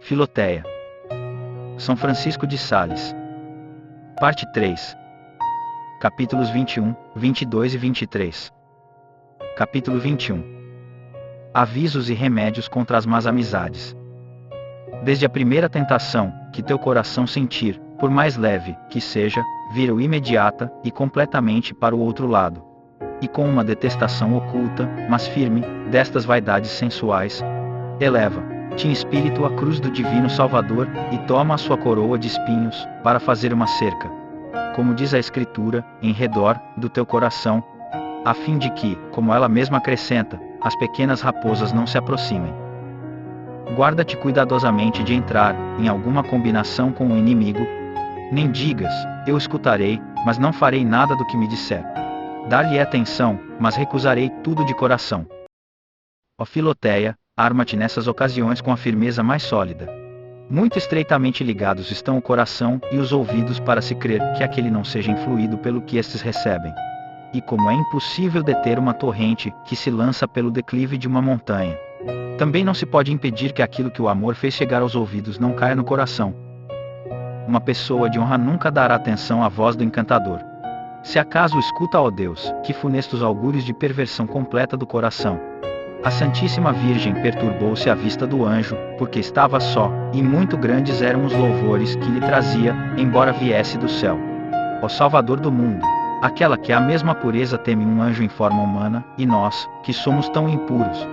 Filoteia. São Francisco de Sales. Parte 3. Capítulos 21, 22 e 23. Capítulo 21. Avisos e remédios contra as más amizades. Desde a primeira tentação, que teu coração sentir, por mais leve que seja, vira-o imediata e completamente para o outro lado. E com uma detestação oculta, mas firme, destas vaidades sensuais, eleva-te em espírito à cruz do Divino Salvador, e toma a sua coroa de espinhos, para fazer uma cerca, como diz a Escritura, em redor do teu coração, a fim de que, como ela mesma acrescenta, as pequenas raposas não se aproximem. Guarda-te cuidadosamente de entrar em alguma combinação com o inimigo. Nem digas, eu escutarei, mas não farei nada do que me disser. Dar-lhe atenção, mas recusarei tudo de coração. Ó Filoteia, arma-te nessas ocasiões com a firmeza mais sólida. Muito estreitamente ligados estão o coração e os ouvidos para se crer que aquele não seja influído pelo que estes recebem. E como é impossível deter uma torrente que se lança pelo declive de uma montanha, também não se pode impedir que aquilo que o amor fez chegar aos ouvidos não caia no coração. Uma pessoa de honra nunca dará atenção à voz do encantador. Se acaso escuta, ó Deus, que funestos augúrios de perversão completa do coração. A Santíssima Virgem perturbou-se à vista do anjo, porque estava só, e muito grandes eram os louvores que lhe trazia, embora viesse do céu. Ó Salvador do mundo, aquela que a mesma pureza teme um anjo em forma humana, e nós, que somos tão impuros,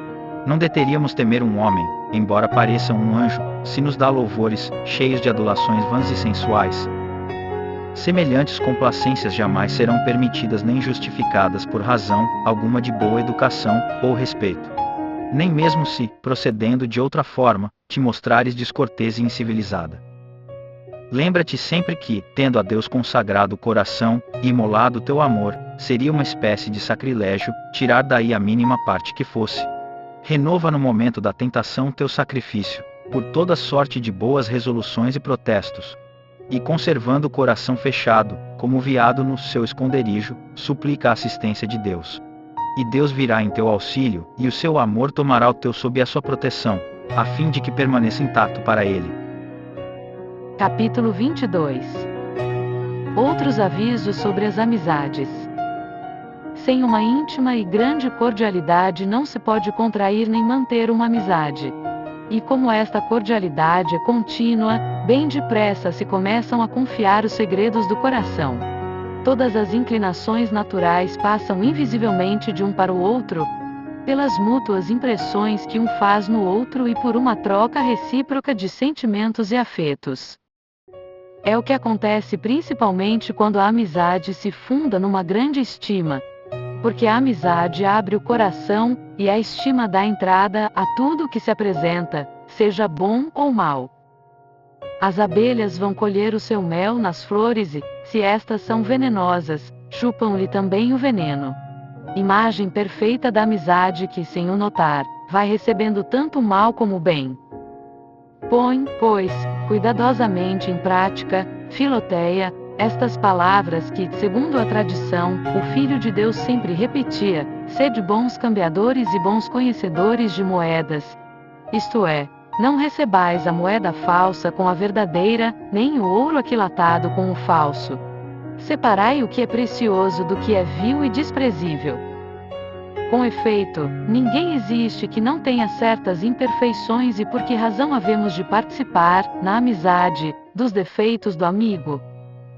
não deveríamos temer um homem, embora pareça um anjo, se nos dá louvores, cheios de adulações vãs e sensuais. Semelhantes complacências jamais serão permitidas nem justificadas por razão alguma de boa educação ou respeito. Nem mesmo se, procedendo de outra forma, te mostrares descortês e incivilizada. Lembra-te sempre que, tendo a Deus consagrado o coração e imolado teu amor, seria uma espécie de sacrilégio tirar daí a mínima parte que fosse. Renova no momento da tentação teu sacrifício, por toda sorte de boas resoluções e protestos. E conservando o coração fechado, como veado no seu esconderijo, suplica a assistência de Deus. E Deus virá em teu auxílio, e o seu amor tomará o teu sob a sua proteção, a fim de que permaneça intacto para ele. Capítulo 22. Outros avisos sobre as amizades. Sem uma íntima e grande cordialidade não se pode contrair nem manter uma amizade. E como esta cordialidade é contínua, bem depressa se começam a confiar os segredos do coração. Todas as inclinações naturais passam invisivelmente de um para o outro, pelas mútuas impressões que um faz no outro e por uma troca recíproca de sentimentos e afetos. É o que acontece principalmente quando a amizade se funda numa grande estima, porque a amizade abre o coração, e a estima dá entrada a tudo que se apresenta, seja bom ou mal. As abelhas vão colher o seu mel nas flores e, se estas são venenosas, chupam-lhe também o veneno. Imagem perfeita da amizade que, sem o notar, vai recebendo tanto o mal como o bem. Põe, pois, cuidadosamente em prática, Filoteia, estas palavras que, segundo a tradição, o Filho de Deus sempre repetia: sede bons cambiadores e bons conhecedores de moedas. Isto é, não recebais a moeda falsa com a verdadeira, nem o ouro aquilatado com o falso. Separai o que é precioso do que é vil e desprezível. Com efeito, ninguém existe que não tenha certas imperfeições, e por que razão havemos de participar, na amizade, dos defeitos do amigo?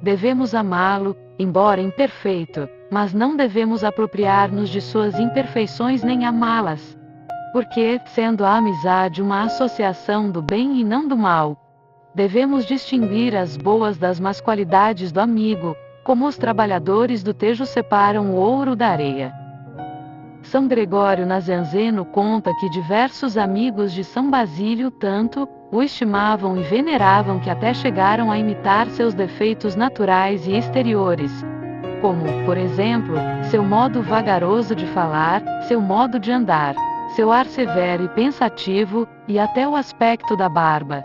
Devemos amá-lo, embora imperfeito, mas não devemos apropriar-nos de suas imperfeições nem amá-las. Porque, sendo a amizade uma associação do bem e não do mal, devemos distinguir as boas das más qualidades do amigo, como os trabalhadores do tejo separam o ouro da areia. São Gregório Nazianzeno conta que diversos amigos de São Basílio tanto o estimavam e veneravam que até chegaram a imitar seus defeitos naturais e exteriores, como, por exemplo, seu modo vagaroso de falar, seu modo de andar, seu ar severo e pensativo, e até o aspecto da barba.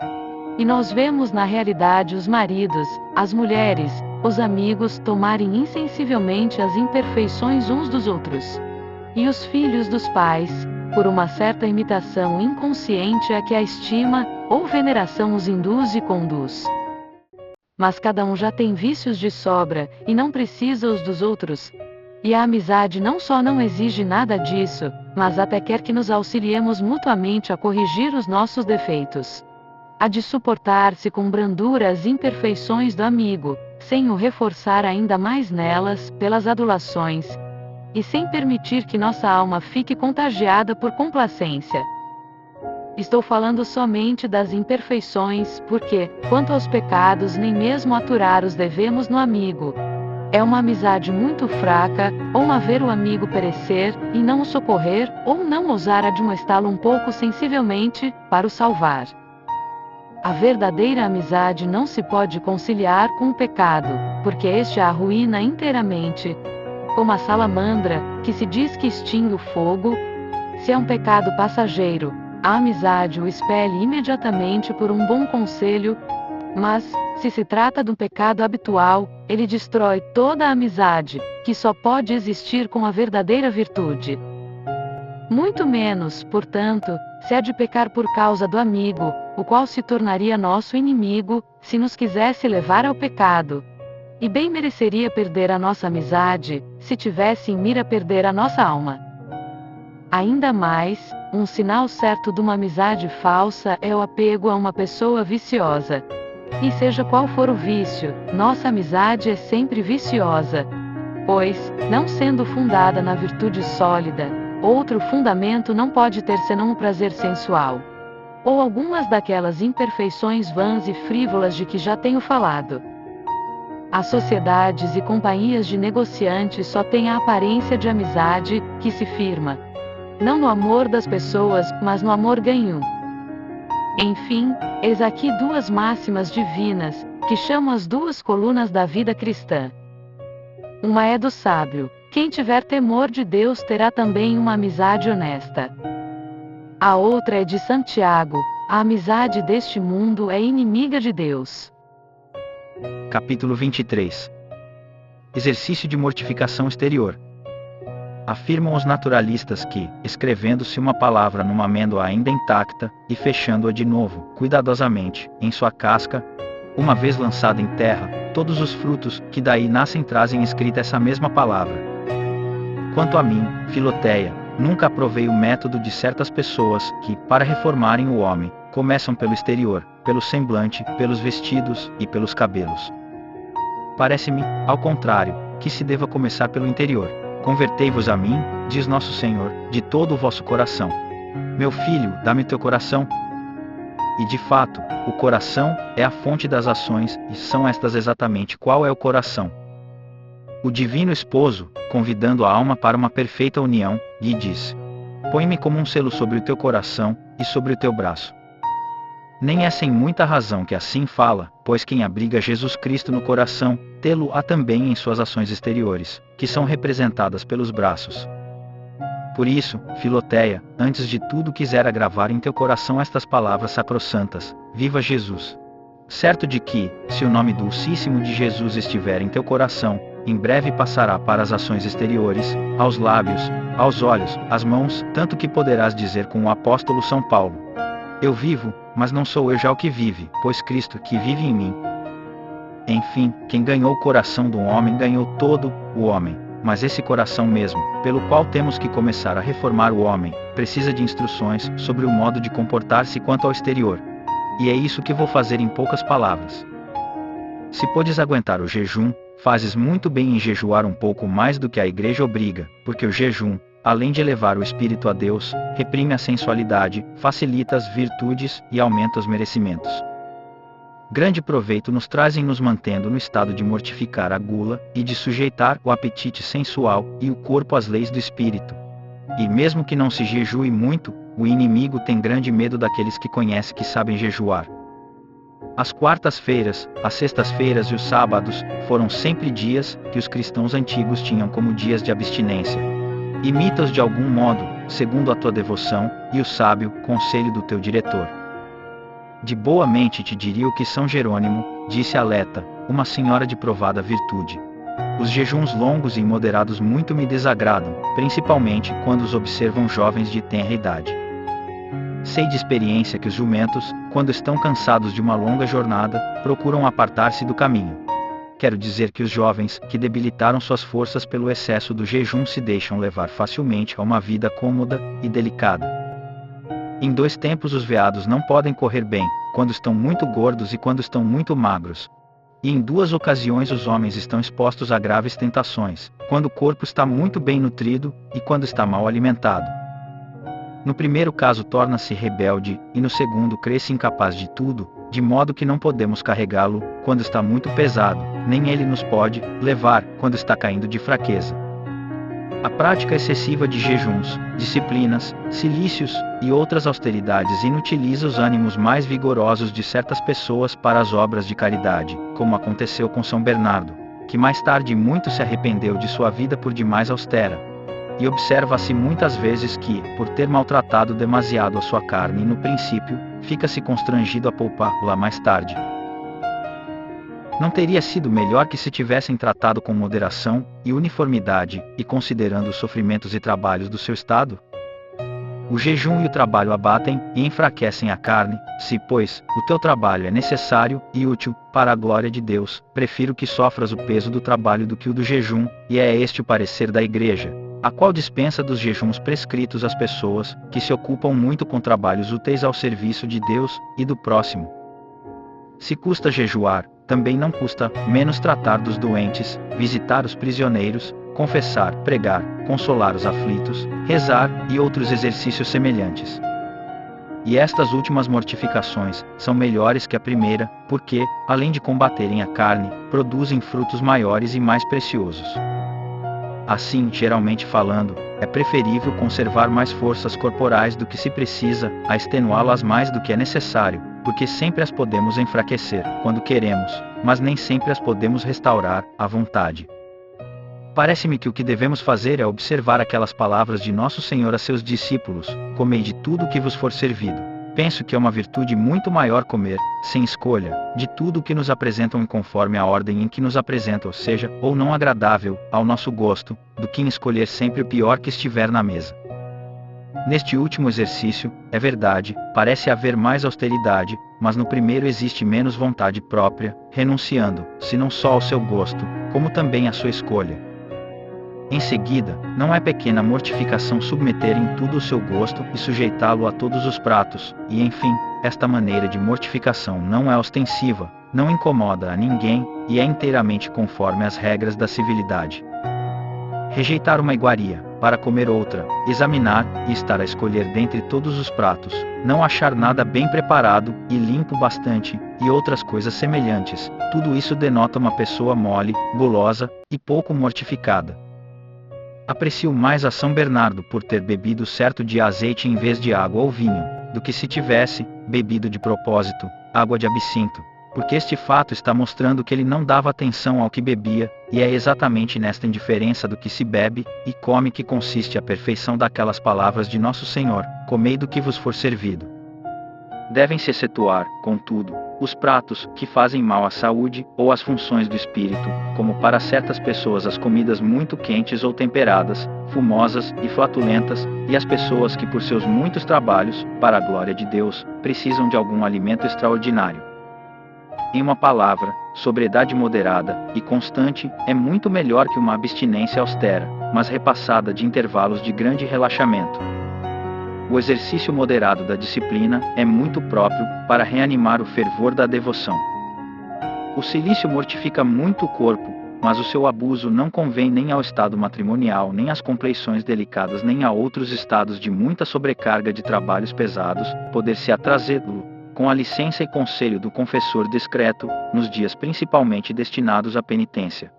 E nós vemos na realidade os maridos, as mulheres, os amigos tomarem insensivelmente as imperfeições uns dos outros. E os filhos dos pais, por uma certa imitação inconsciente a que a estima ou veneração os induz e conduz. Mas cada um já tem vícios de sobra, e não precisa os dos outros. E a amizade não só não exige nada disso, mas até quer que nos auxiliemos mutuamente a corrigir os nossos defeitos. Há de suportar-se com brandura as imperfeições do amigo, sem o reforçar ainda mais nelas, pelas adulações, e sem permitir que nossa alma fique contagiada por complacência. Estou falando somente das imperfeições, porque, quanto aos pecados, nem mesmo aturar os devemos no amigo. É uma amizade muito fraca, ou ver o amigo perecer, e não o socorrer, ou não ousar admoestá-lo um pouco sensivelmente, para o salvar. A verdadeira amizade não se pode conciliar com o pecado, porque este a arruína inteiramente. Como a salamandra, que se diz que extingue o fogo, se é um pecado passageiro, a amizade o expele imediatamente por um bom conselho, mas, se se trata de um pecado habitual, ele destrói toda a amizade, que só pode existir com a verdadeira virtude. Muito menos, portanto, se há de pecar por causa do amigo, o qual se tornaria nosso inimigo, se nos quisesse levar ao pecado. E bem mereceria perder a nossa amizade, se tivesse em mira perder a nossa alma. Ainda mais, um sinal certo de uma amizade falsa é o apego a uma pessoa viciosa. E seja qual for o vício, nossa amizade é sempre viciosa. Pois, não sendo fundada na virtude sólida, outro fundamento não pode ter senão o prazer sensual. Ou algumas daquelas imperfeições vãs e frívolas de que já tenho falado. As sociedades e companhias de negociantes só têm a aparência de amizade, que se firma não no amor das pessoas, mas no amor ganho. Enfim, eis aqui duas máximas divinas, que chamam as duas colunas da vida cristã. Uma é do sábio: quem tiver temor de Deus terá também uma amizade honesta. A outra é de Santiago: a amizade deste mundo é inimiga de Deus. Capítulo 23. Exercício de mortificação exterior. Afirmam os naturalistas que, escrevendo-se uma palavra numa amêndoa ainda intacta, e fechando-a de novo, cuidadosamente, em sua casca, uma vez lançada em terra, todos os frutos que daí nascem trazem escrita essa mesma palavra. Quanto a mim, Filoteia, nunca aprovei o método de certas pessoas que, para reformarem o homem, começam pelo exterior, pelo semblante, pelos vestidos e pelos cabelos. Parece-me, ao contrário, que se deva começar pelo interior. Convertei-vos a mim, diz nosso Senhor, de todo o vosso coração. Meu filho, dá-me teu coração. E de fato, o coração é a fonte das ações, e são estas exatamente qual é o coração. O divino esposo, convidando a alma para uma perfeita união, lhe disse: põe-me como um selo sobre o teu coração, e sobre o teu braço. Nem é sem muita razão que assim fala, pois quem abriga Jesus Cristo no coração, tê-lo-á também em suas ações exteriores, que são representadas pelos braços. Por isso, Filoteia, antes de tudo quisera gravar em teu coração estas palavras sacrossantas: viva Jesus. Certo de que, se o nome dulcíssimo de Jesus estiver em teu coração, em breve passará para as ações exteriores, aos lábios, aos olhos, às mãos, tanto que poderás dizer com o apóstolo São Paulo: eu vivo, mas não sou eu já o que vive, pois Cristo que vive em mim. Enfim, quem ganhou o coração do homem ganhou todo o homem, mas esse coração mesmo, pelo qual temos que começar a reformar o homem, precisa de instruções sobre o modo de comportar-se quanto ao exterior. E é isso que vou fazer em poucas palavras. Se podes aguentar o jejum, fazes muito bem em jejuar um pouco mais do que a igreja obriga, porque o jejum, além de elevar o espírito a Deus, reprime a sensualidade, facilita as virtudes e aumenta os merecimentos. Grande proveito nos trazem nos mantendo no estado de mortificar a gula, e de sujeitar o apetite sensual e o corpo às leis do espírito. E mesmo que não se jejue muito, o inimigo tem grande medo daqueles que conhece que sabem jejuar. As quartas-feiras, as sextas-feiras e os sábados, foram sempre dias que os cristãos antigos tinham como dias de abstinência. Imita-os de algum modo, segundo a tua devoção, e o sábio conselho do teu diretor. De boa mente te diria o que São Jerônimo, disse a Leta, uma senhora de provada virtude: Os jejuns longos e imoderados muito me desagradam, principalmente quando os observam jovens de tenra idade. Sei de experiência que os jumentos, quando estão cansados de uma longa jornada, procuram apartar-se do caminho. Quero dizer que os jovens, que debilitaram suas forças pelo excesso do jejum, se deixam levar facilmente a uma vida cômoda e delicada. Em dois tempos os veados não podem correr bem, quando estão muito gordos e quando estão muito magros. E em duas ocasiões os homens estão expostos a graves tentações, quando o corpo está muito bem nutrido, e quando está mal alimentado. No primeiro caso torna-se rebelde, e no segundo cresce incapaz de tudo, de modo que não podemos carregá-lo, quando está muito pesado, nem ele nos pode levar, quando está caindo de fraqueza. A prática excessiva de jejuns, disciplinas, cilícios e outras austeridades inutiliza os ânimos mais vigorosos de certas pessoas para as obras de caridade, como aconteceu com São Bernardo, que mais tarde muito se arrependeu de sua vida por demais austera. E observa-se muitas vezes que, por ter maltratado demasiado a sua carne no princípio, fica-se constrangido a poupá-la mais tarde. Não teria sido melhor que se tivessem tratado com moderação e uniformidade, e considerando os sofrimentos e trabalhos do seu estado? O jejum e o trabalho abatem e enfraquecem a carne. Se, pois, o teu trabalho é necessário e útil para a glória de Deus, prefiro que sofras o peso do trabalho do que o do jejum, e é este o parecer da Igreja, a qual dispensa dos jejuns prescritos às pessoas que se ocupam muito com trabalhos úteis ao serviço de Deus e do próximo. Se custa jejuar, também não custa menos tratar dos doentes, visitar os prisioneiros, confessar, pregar, consolar os aflitos, rezar e outros exercícios semelhantes. E estas últimas mortificações são melhores que a primeira, porque, além de combaterem a carne, produzem frutos maiores e mais preciosos. Assim, geralmente falando, é preferível conservar mais forças corporais do que se precisa, a extenuá-las mais do que é necessário, porque sempre as podemos enfraquecer, quando queremos, mas nem sempre as podemos restaurar, à vontade. Parece-me que o que devemos fazer é observar aquelas palavras de Nosso Senhor a seus discípulos: comei de tudo o que vos for servido. Penso que é uma virtude muito maior comer, sem escolha, de tudo o que nos apresentam conforme a ordem em que nos apresentam, seja ou não agradável ao nosso gosto, do que em escolher sempre o pior que estiver na mesa. Neste último exercício, é verdade, parece haver mais austeridade, mas no primeiro existe menos vontade própria, renunciando, se não só ao seu gosto, como também à sua escolha. Em seguida, não é pequena mortificação submeter em tudo o seu gosto e sujeitá-lo a todos os pratos, e enfim, esta maneira de mortificação não é ostensiva, não incomoda a ninguém, e é inteiramente conforme às regras da civilidade. Rejeitar uma iguaria, para comer outra, examinar e estar a escolher dentre todos os pratos, não achar nada bem preparado e limpo bastante, e outras coisas semelhantes, tudo isso denota uma pessoa mole, gulosa e pouco mortificada. Aprecio mais a São Bernardo por ter bebido certo dia azeite em vez de água ou vinho, do que se tivesse bebido de propósito água de absinto, porque este fato está mostrando que ele não dava atenção ao que bebia, e é exatamente nesta indiferença do que se bebe e come que consiste a perfeição daquelas palavras de Nosso Senhor: comei do que vos for servido. Devem-se excetuar, contudo, os pratos que fazem mal à saúde ou às funções do espírito, como para certas pessoas as comidas muito quentes ou temperadas, fumosas e flatulentas, e as pessoas que por seus muitos trabalhos, para a glória de Deus, precisam de algum alimento extraordinário. Em uma palavra, sobriedade moderada e constante é muito melhor que uma abstinência austera, mas repassada de intervalos de grande relaxamento. O exercício moderado da disciplina é muito próprio para reanimar o fervor da devoção. O cilício mortifica muito o corpo, mas o seu abuso não convém nem ao estado matrimonial, nem às compleições delicadas, nem a outros estados de muita sobrecarga de trabalhos pesados, poder-se atrasê-lo, com a licença e conselho do confessor discreto, nos dias principalmente destinados à penitência.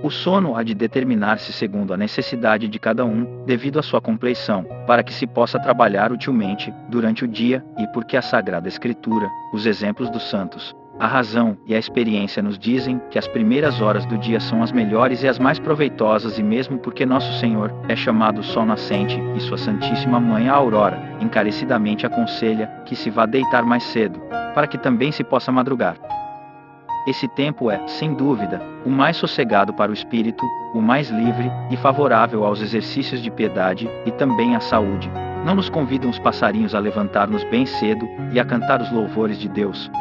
O sono há de determinar-se segundo a necessidade de cada um, devido à sua compleição, para que se possa trabalhar utilmente, durante o dia, e porque a Sagrada Escritura, os exemplos dos santos, a razão e a experiência nos dizem que as primeiras horas do dia são as melhores e as mais proveitosas, e mesmo porque Nosso Senhor é chamado Sol Nascente, e sua Santíssima Mãe a Aurora, encarecidamente aconselha que se vá deitar mais cedo, para que também se possa madrugar. Esse tempo é, sem dúvida, o mais sossegado para o espírito, o mais livre e favorável aos exercícios de piedade e também à saúde. Não nos convidam os passarinhos a levantar-nos bem cedo e a cantar os louvores de Deus.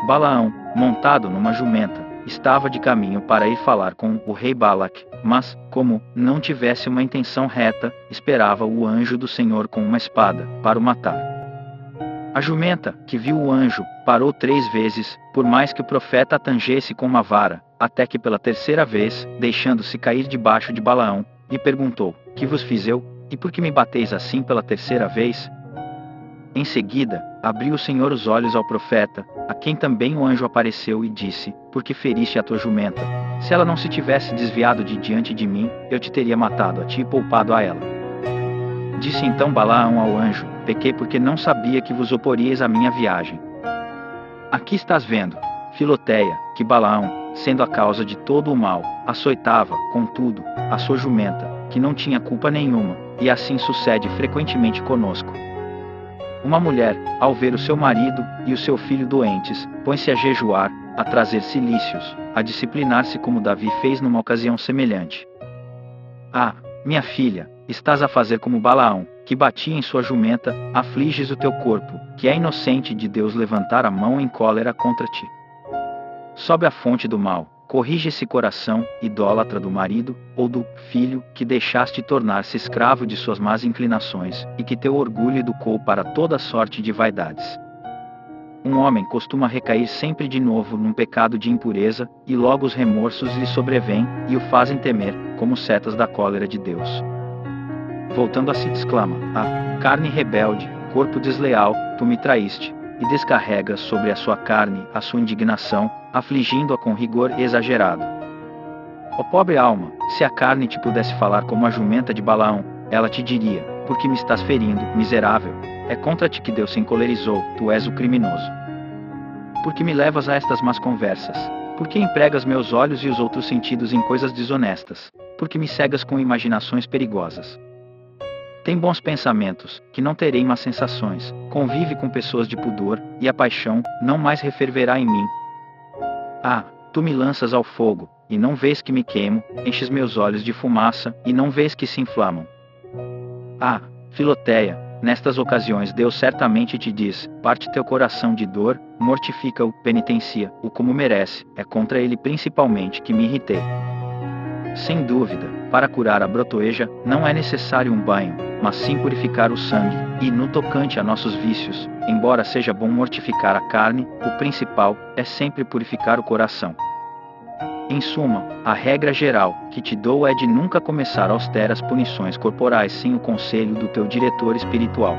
Balaão, montado numa jumenta, estava de caminho para ir falar com o rei Balac, mas, como não tivesse uma intenção reta, esperava o anjo do Senhor com uma espada, para o matar. A jumenta, que viu o anjo, parou 3 vezes, por mais que o profeta a tangesse com uma vara, até que pela terceira vez, deixando-se cair debaixo de Balaão, lhe perguntou: Que vos fiz eu, e por que me bateis assim pela terceira vez? Em seguida, abriu o Senhor os olhos ao profeta, a quem também o anjo apareceu e disse: Por que feriste a tua jumenta? Se ela não se tivesse desviado de diante de mim, eu te teria matado a ti e poupado a ela. Disse então Balaão ao anjo: Pequei porque não sabia que vos oporíeis à minha viagem. Aqui estás vendo, Filoteia, que Balaão, sendo a causa de todo o mal, açoitava, contudo, a sua jumenta, que não tinha culpa nenhuma, e assim sucede frequentemente conosco. Uma mulher, ao ver o seu marido e o seu filho doentes, põe-se a jejuar, a trazer cilícios, a disciplinar-se como Davi fez numa ocasião semelhante. Ah, minha filha, estás a fazer como Balaão, que batia em sua jumenta, afliges o teu corpo, que é inocente de Deus levantar a mão em cólera contra ti. Sobe a fonte do mal, corrige esse coração, idólatra do marido, ou do filho, que deixaste tornar-se escravo de suas más inclinações, e que teu orgulho educou para toda sorte de vaidades. Um homem costuma recair sempre de novo num pecado de impureza, e logo os remorsos lhe sobrevêm, e o fazem temer, como setas da cólera de Deus. Voltando a si exclama: Ah, carne rebelde, corpo desleal, tu me traíste, e descarregas sobre a sua carne a sua indignação, afligindo-a com rigor exagerado. Ó pobre alma, se a carne te pudesse falar como a jumenta de Balaão, ela te diria: Por que me estás ferindo, miserável? É contra ti que Deus se encolerizou, tu és o criminoso. Por que me levas a estas más conversas? Por que empregas meus olhos e os outros sentidos em coisas desonestas? Por que me cegas com imaginações perigosas? Tem bons pensamentos, que não terei más sensações, convive com pessoas de pudor, e a paixão não mais referverá em mim. Ah, tu me lanças ao fogo, e não vês que me queimo, enches meus olhos de fumaça, e não vês que se inflamam. Ah, Filoteia, nestas ocasiões Deus certamente te diz: parte teu coração de dor, mortifica-o, penitencia-o como merece, é contra ele principalmente que me irritei. Sem dúvida, para curar a brotoeja, não é necessário um banho, mas sim purificar o sangue, e no tocante a nossos vícios, embora seja bom mortificar a carne, o principal é sempre purificar o coração. Em suma, a regra geral que te dou é de nunca começar austeras punições corporais sem o conselho do teu diretor espiritual.